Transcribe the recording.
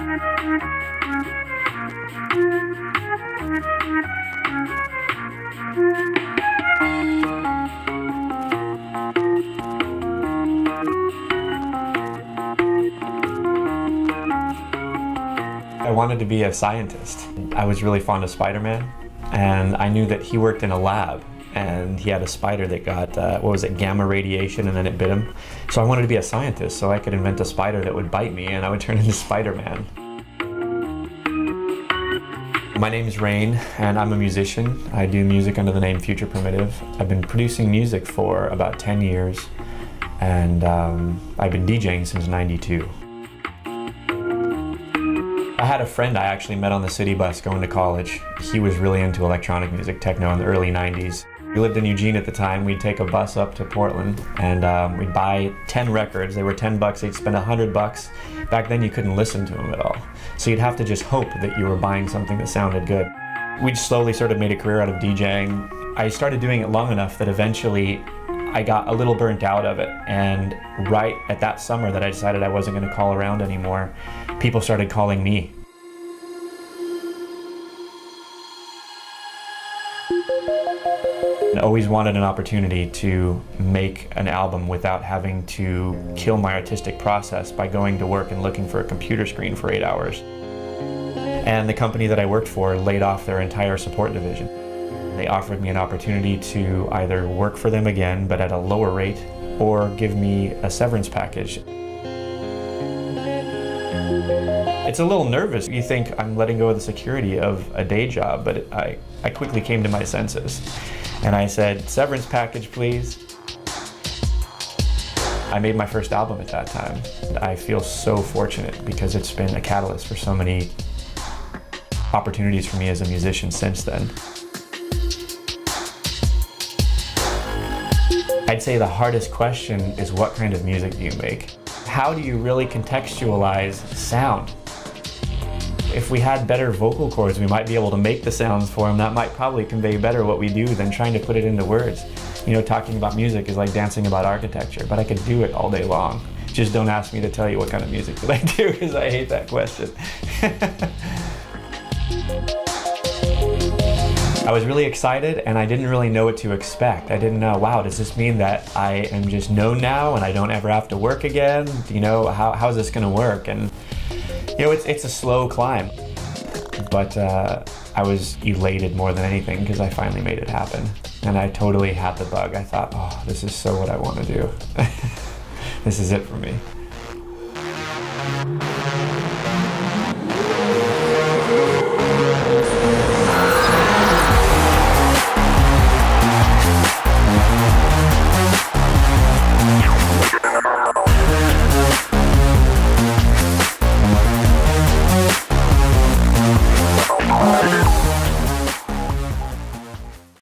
I wanted to be a scientist. I was really fond of Spider-Man, and I knew that he worked in a lab, and he had a spider that got, gamma radiation, and then it bit him. So I wanted to be a scientist so I could invent a spider that would bite me, and I would turn into Spider-Man. My name is Rain, and I'm a musician. I do music under the name Future Primitive. I've been producing music for about 10 years, and I've been DJing since '92. I had a friend I actually met on the city bus going to college. He was really into electronic music, techno in the early '90s. We lived in Eugene at the time. We'd take a bus up to Portland and we'd buy 10 records. They were 10 bucks, they'd spend $100. Back then you couldn't listen to them at all. So you'd have to just hope that you were buying something that sounded good. We slowly sort of made a career out of DJing. I started doing it long enough that eventually I got a little burnt out of it, and right at that summer that I decided I wasn't going to call around anymore, people started calling me. I always wanted an opportunity to make an album without having to kill my artistic process by going to work and looking for a computer screen for 8 hours. And the company that I worked for laid off their entire support division. They offered me an opportunity to either work for them again, but at a lower rate, or give me a severance package. It's a little nervous. You think I'm letting go of the security of a day job, but I quickly came to my senses. And I said, severance package, please. I made my first album at that time. I feel so fortunate because it's been a catalyst for so many opportunities for me as a musician since then. I'd say the hardest question is, what kind of music do you make? How do you really contextualize sound? If we had better vocal cords, we might be able to make the sounds for them. That might probably convey better what we do than trying to put it into words. You know, talking about music is like dancing about architecture, but I could do it all day long. Just don't ask me to tell you what kind of music that I do, because I hate that question. I was really excited, and I didn't really know what to expect. I didn't know, wow, does this mean that I am just known now and I don't ever have to work again? You know, how's this gonna work? And you know, it's a slow climb, but I was elated more than anything because I finally made it happen. And I totally had the bug. I thought, oh, this is so what I want to do. This is it for me.